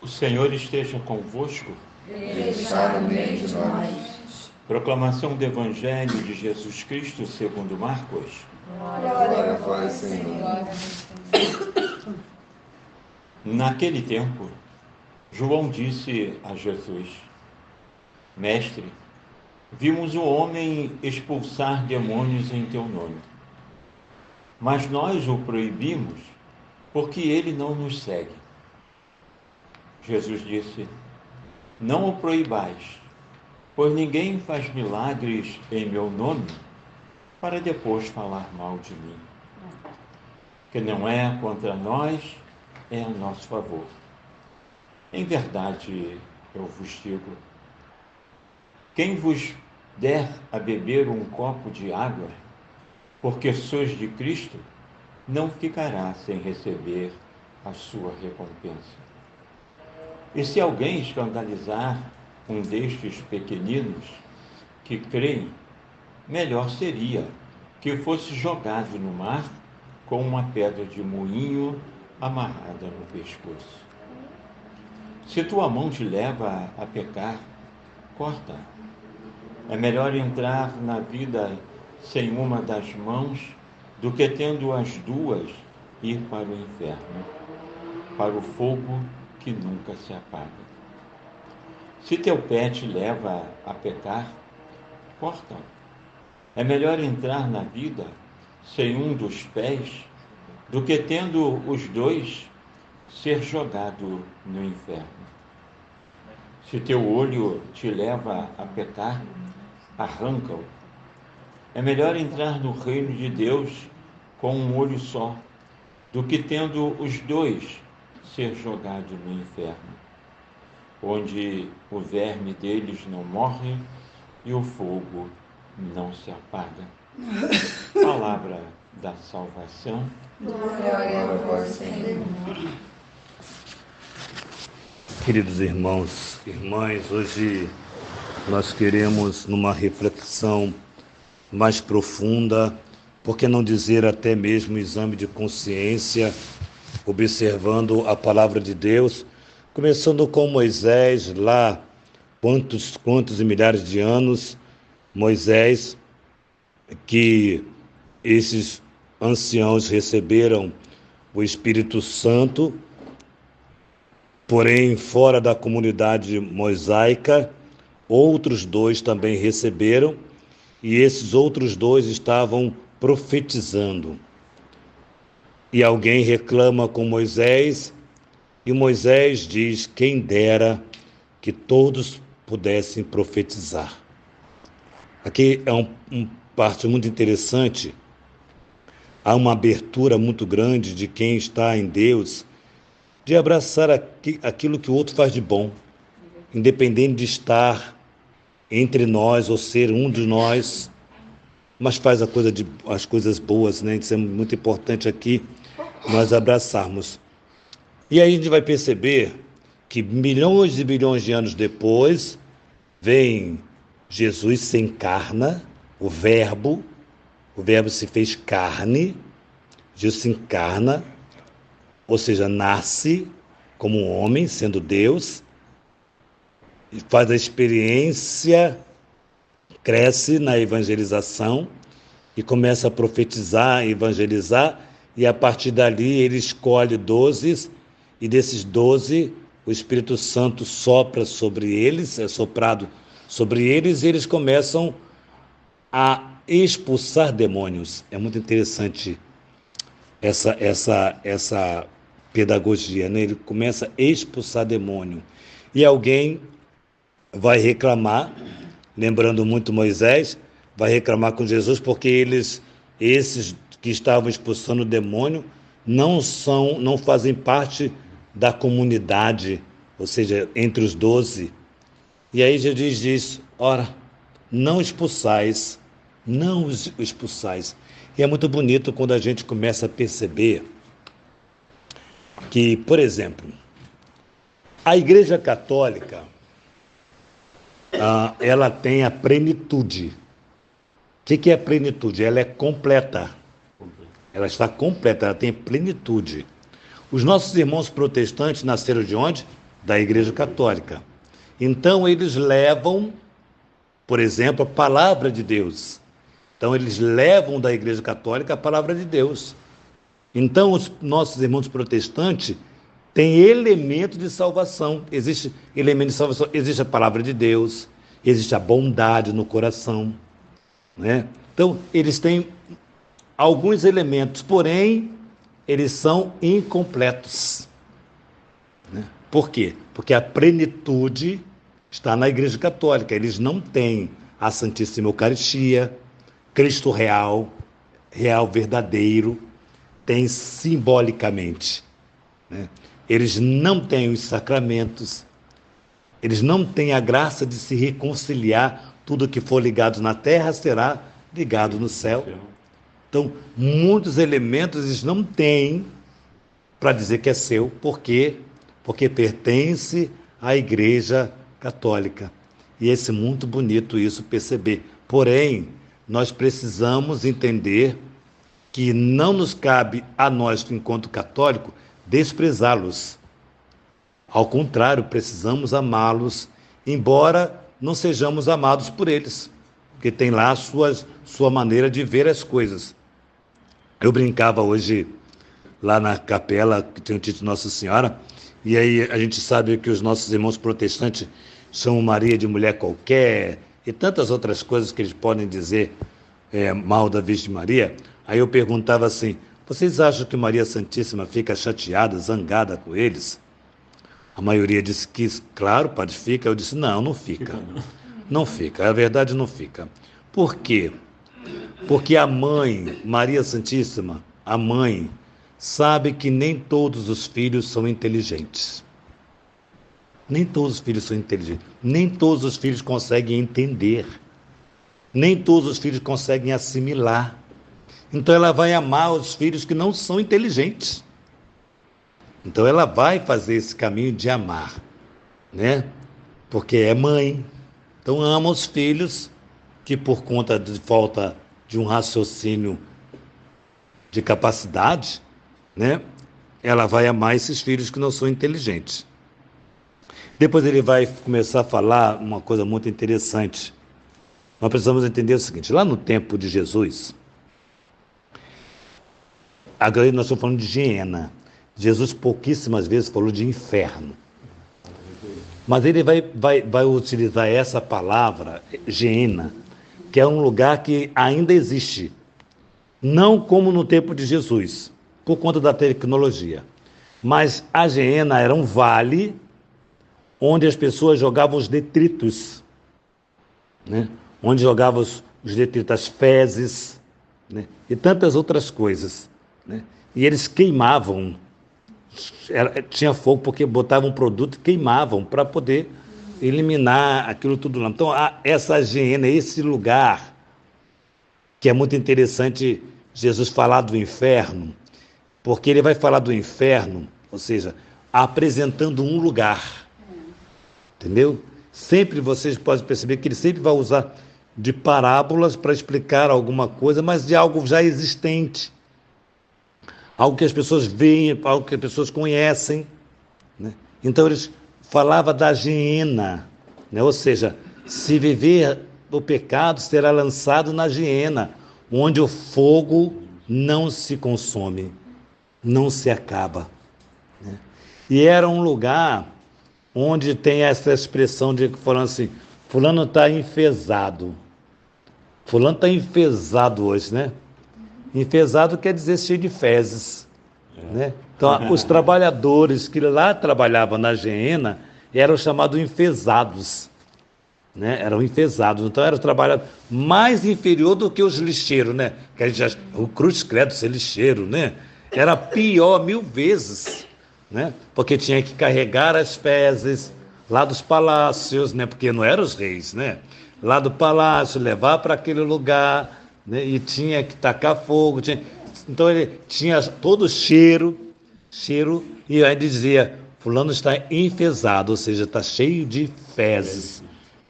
O Senhor esteja convosco. Ele está no meio de nós. Proclamação do Evangelho de Jesus Cristo segundo Marcos. Glória a vós, Senhor. Naquele tempo, João disse a Jesus: Mestre, vimos um homem expulsar demônios em teu nome. Mas nós o proibimos porque ele não nos segue. Jesus disse: Não o proibais, pois ninguém faz milagres em meu nome para depois falar mal de mim. Que não é contra nós, é a nosso favor. Em verdade, eu vos digo, quem vos der a beber um copo de água, porque sois de Cristo, não ficará sem receber a sua recompensa. E se alguém escandalizar um destes pequeninos que creem, melhor seria que fosse jogado no mar com uma pedra de moinho amarrada no pescoço. Se tua mão te leva a pecar, corta. É melhor entrar na vida sem uma das mãos do que tendo as duas ir para o inferno, para o fogo que nunca se apaga. Se teu pé te leva a pecar, corta. É melhor entrar na vida sem um dos pés do que tendo os dois ser jogado no inferno. Se teu olho te leva a pecar, arranca-o. É melhor entrar no reino de Deus com um olho só do que tendo os dois ser jogado no inferno, onde o verme deles não morre e o fogo não se apaga. Palavra da salvação. Glória a vós, Senhor. Queridos irmãos e irmãs, hoje nós queremos, numa reflexão mais profunda, por que não dizer até mesmo exame de consciência, observando a palavra de Deus, começando com Moisés, lá, quantos e milhares de anos, Moisés, que esses anciãos receberam o Espírito Santo, porém, fora da comunidade mosaica, outros dois também receberam, e esses outros dois estavam profetizando. E alguém reclama com Moisés, e Moisés diz: quem dera que todos pudessem profetizar. Aqui é uma parte muito interessante. Há uma abertura muito grande de quem está em Deus, de abraçar aquilo que o outro faz de bom, independente de estar entre nós ou ser um de nós, mas faz as coisas boas, né? Isso é muito importante aqui, nós abraçarmos. E aí a gente vai perceber que milhões e bilhões de anos depois, vem Jesus, se encarna, o verbo se fez carne, Jesus se encarna, ou seja, nasce como um homem, sendo Deus, e faz a experiência, cresce na evangelização e começa a profetizar, evangelizar, e a partir dali ele escolhe 12, e desses 12 o Espírito Santo sopra sobre eles, é soprado sobre eles, e eles começam a expulsar demônios. É muito interessante essa pedagogia, né? Ele começa a expulsar demônio. E alguém vai reclamar, lembrando muito Moisés, vai reclamar com Jesus, porque esses que estavam expulsando o demônio não fazem parte da comunidade, ou seja, entre os 12. E aí Jesus diz: ora, não expulsais. E é muito bonito quando a gente começa a perceber que, por exemplo, a Igreja Católica, ela tem a plenitude. O que é a plenitude? Ela é completa. Ela está completa, ela tem plenitude. Os nossos irmãos protestantes nasceram de onde? da Igreja Católica. Então, eles levam, por exemplo, a palavra de Deus. Então, eles levam da Igreja Católica a palavra de Deus. Então, os nossos irmãos protestantes têm elementos de salvação. Existe elemento de salvação, existe a palavra de Deus, existe a bondade no coração, né? Então, eles têm alguns elementos, porém, eles são incompletos, né? Por quê? Porque a plenitude está na Igreja Católica. Eles não têm a Santíssima Eucaristia, Cristo real, real verdadeiro, tem simbolicamente, né? Eles não têm os sacramentos, eles não têm a graça de se reconciliar. Tudo que for ligado na terra será ligado no céu. Então, muitos elementos eles não têm para dizer que é seu. Por quê? Porque pertence à Igreja Católica. E é muito bonito isso perceber. Porém, nós precisamos entender que não nos cabe a nós, enquanto católico, desprezá-los. Ao contrário, precisamos amá-los, embora não sejamos amados por eles, porque tem lá a sua maneira de ver as coisas. Eu brincava hoje lá na capela, que tem o título Nossa Senhora, e aí a gente sabe que os nossos irmãos protestantes chamam Maria de mulher qualquer, e tantas outras coisas que eles podem dizer mal da Virgem Maria. Aí eu perguntava assim, vocês acham que Maria Santíssima fica chateada, zangada com eles? A maioria disse que, claro, padre, fica. Eu disse, não fica. Não fica, a verdade não fica. Por quê? Porque a mãe, Maria Santíssima, a mãe, sabe que nem todos os filhos são inteligentes. Nem todos os filhos são inteligentes. Nem todos os filhos conseguem entender. Nem todos os filhos conseguem assimilar. Então ela vai amar os filhos que não são inteligentes. Então ela vai fazer esse caminho de amar, né? Porque é mãe. Então ama os filhos que por conta de falta de um raciocínio de capacidade, né? Ela vai amar esses filhos que não são inteligentes. Depois ele vai começar a falar uma coisa muito interessante. Nós precisamos entender o seguinte, lá no tempo de Jesus, agora nós estamos falando de Geena. Jesus pouquíssimas vezes falou de inferno. Mas ele vai utilizar essa palavra, Geena, que é um lugar que ainda existe. Não como no tempo de Jesus, por conta da tecnologia. Mas a Geena era um vale onde as pessoas jogavam os detritos, né? Onde jogavam os detritos, as fezes, né? E tantas outras coisas, né? E eles queimavam, tinha fogo porque botavam um produto e queimavam para poder eliminar aquilo tudo lá. Então, essa Geena, esse lugar, que é muito interessante Jesus falar do inferno, porque ele vai falar do inferno, ou seja, apresentando um lugar, entendeu? Sempre vocês podem perceber que ele sempre vai usar de parábolas para explicar alguma coisa, mas de algo já existente. Algo que as pessoas veem, algo que as pessoas conhecem, né? Então, eles falavam da Geena, né? Ou seja, se viver o pecado, será lançado na Geena, onde o fogo não se consome, não se acaba, né? E era um lugar onde tem essa expressão de falando assim, fulano está enfesado. Fulano está enfesado hoje, né? Enfesado quer dizer cheio de fezes, né? Então, os trabalhadores que lá trabalhavam na Geena eram chamados enfesados, né? Eram enfesados. Então, eram trabalhadores mais inferior do que os lixeiros, né? Que a gente já, o cruz credo ser lixeiro, né? Era pior 1000 vezes, né? Porque tinha que carregar as fezes lá dos palácios, né? Porque não eram os reis, né? Lá do palácio, levar para aquele lugar, né? E tinha que tacar fogo, então ele tinha todo cheiro, e aí dizia, fulano está enfesado, ou seja, está cheio de fezes,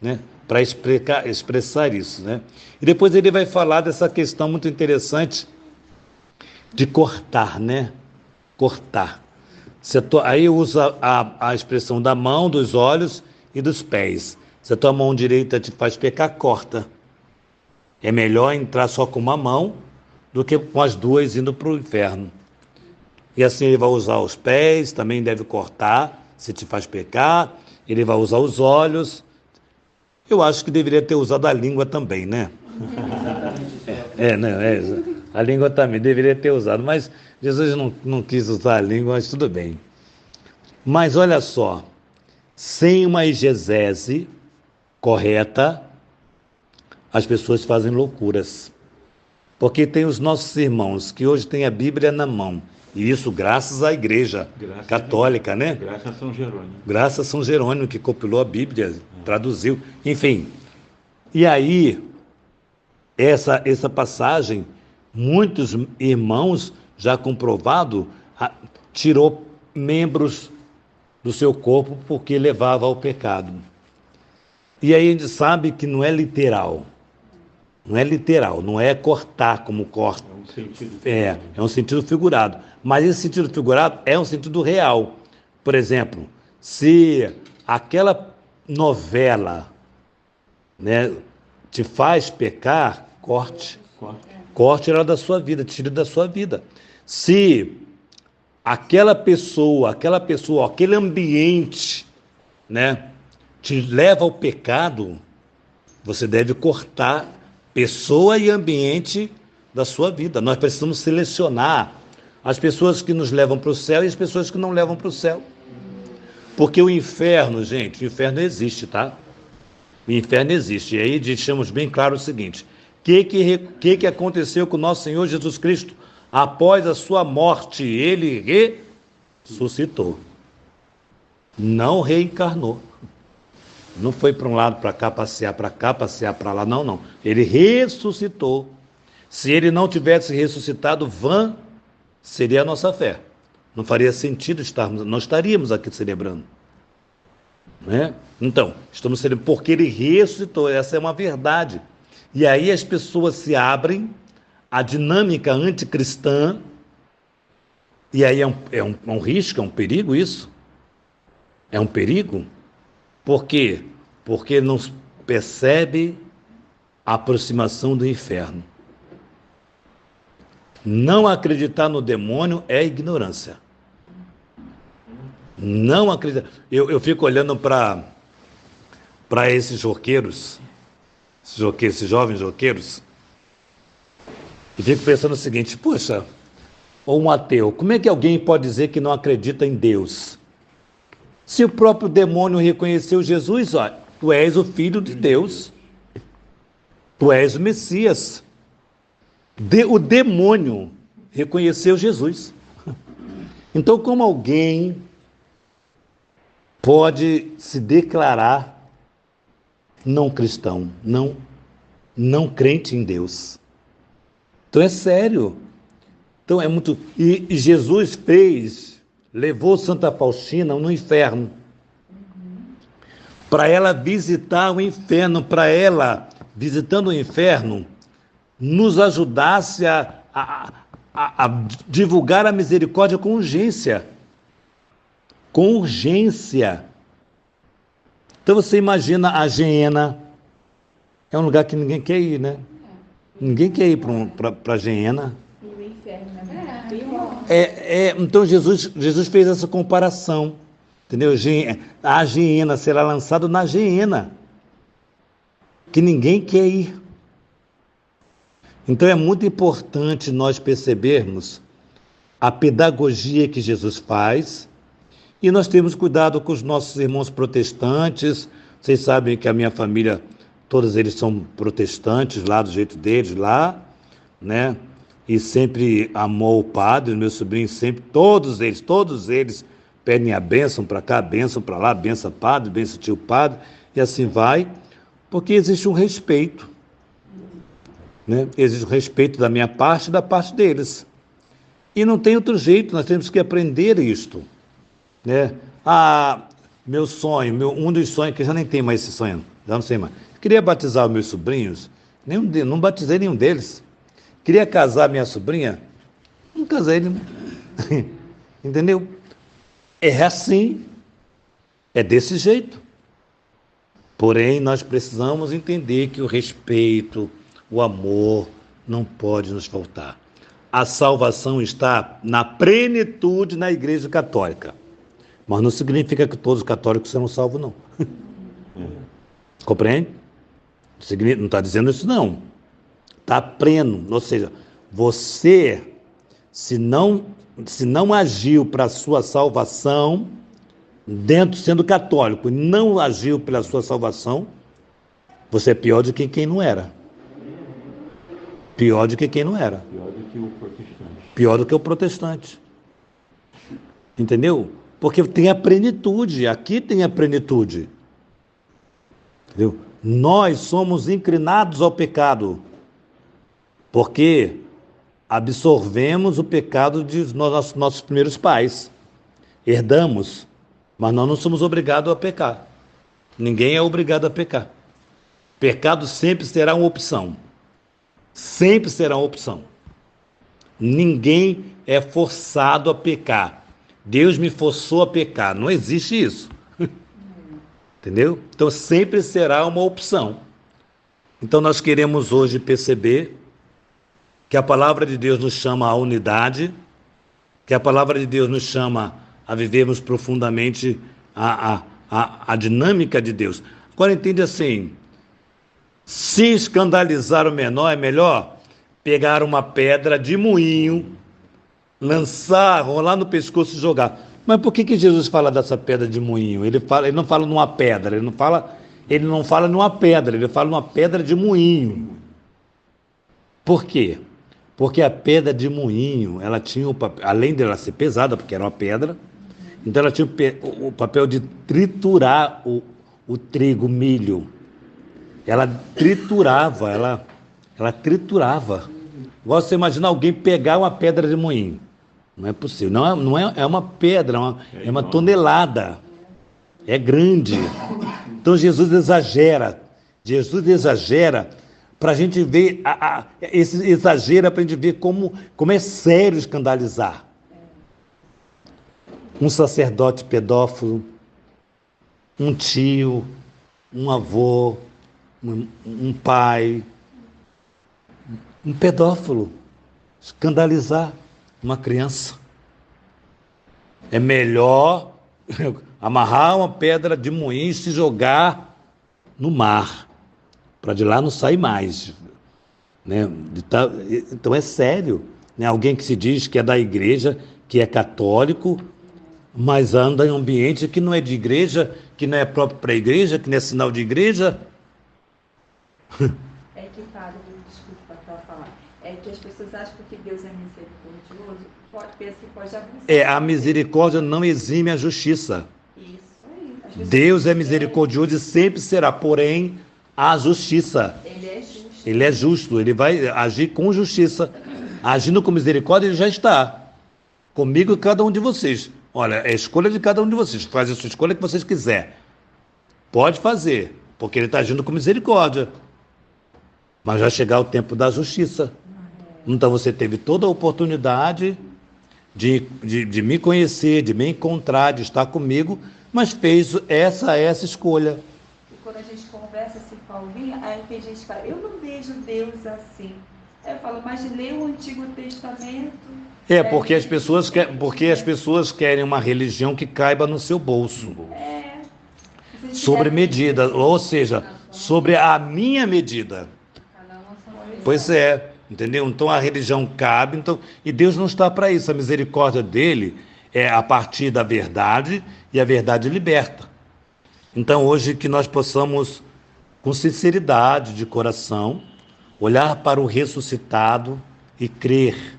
né? Para expressar isso, né? E depois ele vai falar dessa questão muito interessante de cortar, né? Cortar. Aí usa a expressão da mão, dos olhos e dos pés. Se a tua mão direita te faz pecar, corta. É melhor entrar só com uma mão do que com as duas indo para o inferno. E assim ele vai usar os pés, também deve cortar, se te faz pecar. Ele vai usar os olhos. Eu acho que deveria ter usado a língua também, né? A língua também deveria ter usado, mas Jesus não quis usar a língua, mas tudo bem. Mas olha só, sem uma exegese correta, as pessoas fazem loucuras. Porque tem os nossos irmãos que hoje têm a Bíblia na mão, e isso graças à Igreja Católica, né? Graças a São Jerônimo. Graças a São Jerônimo, que compilou a Bíblia, traduziu, enfim. E aí, essa passagem, muitos irmãos, já comprovado, tirou membros do seu corpo porque levava ao pecado. E aí a gente sabe que não é literal. Não é literal, não é cortar como corta. É um sentido. É um sentido figurado. Mas esse sentido figurado é um sentido real. Por exemplo, se aquela novela, né, te faz pecar, corte. Corte ela da sua vida, tire da sua vida. Se aquela pessoa, aquele ambiente, né, te leva ao pecado, você deve cortar pessoa e ambiente da sua vida. Nós precisamos selecionar as pessoas que nos levam para o céu e as pessoas que não levam para o céu. Porque o inferno, gente, o inferno existe, tá? O inferno existe. E aí deixamos bem claro o seguinte: o que aconteceu com o nosso Senhor Jesus Cristo? Após a sua morte, ele ressuscitou. Não reencarnou. Não foi para um lado, para cá, passear para lá. Não. Ele ressuscitou. Se ele não tivesse ressuscitado, vã seria a nossa fé. Não faria sentido nós estaríamos aqui celebrando. Né? Então, estamos celebrando porque ele ressuscitou. Essa é uma verdade. E aí as pessoas se abrem à dinâmica anticristã. E aí é um risco, é um perigo isso. É um perigo. Por quê? Porque não percebe a aproximação do inferno. Não acreditar no demônio é ignorância. Não acreditar. Eu fico olhando para esses roqueiros, esses jovens roqueiros, e fico pensando o seguinte: poxa, ou um ateu, como é que alguém pode dizer que não acredita em Deus? Se o próprio demônio reconheceu Jesus, ó, tu és o Filho de Deus, tu és o Messias. O demônio reconheceu Jesus. Então, como alguém pode se declarar não cristão, não crente em Deus? Então é sério. Então é muito. E Jesus levou Santa Faustina no inferno, para ela visitar o inferno, para ela, visitando o inferno, nos ajudasse a divulgar a misericórdia com urgência. Com urgência. Então você imagina a Geena, é um lugar que ninguém quer ir, né? Ninguém quer ir para a Geena. Então Jesus fez essa comparação, entendeu? A Geena será lançada na Geena, que ninguém quer ir. Então é muito importante nós percebermos a pedagogia que Jesus faz, e nós temos cuidado com os nossos irmãos protestantes. Vocês sabem que a minha família, todos eles são protestantes lá do jeito deles lá, né? E sempre amou o padre, meus sobrinhos sempre, todos eles pedem a bênção para cá, bênção para lá, bênção padre, bênção tio padre, e assim vai, porque existe um respeito, né? Existe um respeito da minha parte e da parte deles. E não tem outro jeito, nós temos que aprender isto, né? Meu sonho, um dos sonhos, que eu já nem tenho mais esse sonho, já não sei mais. Queria batizar os meus sobrinhos, não batizei nenhum deles. Queria casar minha sobrinha, não casei, entendeu? É assim, é desse jeito. Porém, nós precisamos entender que o respeito, o amor, não pode nos faltar. A salvação está na plenitude na Igreja Católica. Mas não significa que todos os católicos serão salvos, não. Compreende? Não está dizendo isso, não. Está pleno. Ou seja, você, se não agiu para a sua salvação, sendo católico, e não agiu pela sua salvação, você é pior do que quem não era. Pior do que quem não era. Pior do que o protestante. Pior do que o protestante. Entendeu? Porque tem a plenitude, aqui tem a plenitude. Entendeu? Nós somos inclinados ao pecado, porque absorvemos o pecado de nossos primeiros pais. Herdamos, mas nós não somos obrigados a pecar. Ninguém é obrigado a pecar. Pecado sempre será uma opção. Sempre será uma opção. Ninguém é forçado a pecar. Deus me forçou a pecar. Não existe isso. Entendeu? Então sempre será uma opção. Então nós queremos hoje perceber que a palavra de Deus nos chama à unidade, que a palavra de Deus nos chama a vivermos profundamente a dinâmica de Deus. Agora entende assim, se escandalizar o menor, é melhor pegar uma pedra de moinho, lançar, rolar no pescoço e jogar. Mas por que Jesus fala dessa pedra de moinho? Ele não fala numa pedra, ele não fala numa pedra, ele fala numa pedra de moinho. Por quê? Porque a pedra de moinho, ela tinha o papel, além dela ser pesada, porque era uma pedra, então ela tinha o papel de triturar o trigo, o milho. Ela triturava, ela triturava. Igual você imaginar alguém pegar uma pedra de moinho. Não é possível. Não é uma pedra, é uma tonelada. É grande. Então Jesus exagera. Jesus exagera para a gente ver, esse exagera para a gente ver como é sério escandalizar. Um sacerdote pedófilo, um tio, um avô, um pai, um pedófilo, escandalizar uma criança. É melhor amarrar uma pedra de moinho e se jogar no mar, para de lá não sair mais. Né? Então é sério. Né? Alguém que se diz que é da igreja, que é católico, mas anda em um ambiente que não é de igreja, que não é próprio para a igreja, que não é sinal de igreja. É que, padre, desculpa para falar, é que as pessoas acham que Deus é misericordioso, pensa que pode avançar. A misericórdia não exime a justiça. Isso aí. Deus é misericordioso e sempre será, porém, a justiça. Ele é justo. Ele é justo, ele vai agir com justiça. Agindo com misericórdia, ele já está. Comigo e cada um de vocês. Olha, é a escolha de cada um de vocês. Faz a sua escolha que vocês quiserem. Pode fazer, porque ele está agindo com misericórdia. Mas vai chegar o tempo da justiça. Então você teve toda a oportunidade de me conhecer, de me encontrar, de estar comigo, mas fez essa escolha. E quando a gente conversa assim com alguém, aí tem gente que fala, eu não vejo Deus assim. Aí eu falo, mas lê o Antigo Testamento. Porque as pessoas querem uma religião que caiba no seu bolso. Sobre medida, ou seja, sobre a minha medida. Pois é, entendeu? Então a religião cabe, e Deus não está para isso. A misericórdia dele é a partir da verdade, e a verdade liberta. Então hoje que nós possamos, com sinceridade de coração, olhar para o ressuscitado e crer.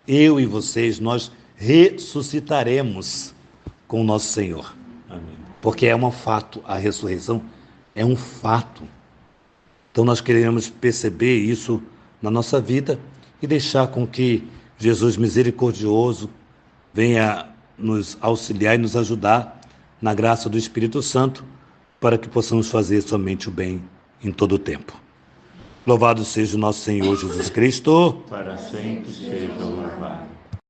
Eu e vocês, nós ressuscitaremos com o nosso Senhor. Amém. Porque é um fato, a ressurreição é um fato. Então nós queremos perceber isso na nossa vida e deixar com que Jesus misericordioso venha nos auxiliar e nos ajudar na graça do Espírito Santo para que possamos fazer somente o bem em todo o tempo. Louvado seja o nosso Senhor Jesus Cristo. Para sempre seja louvado.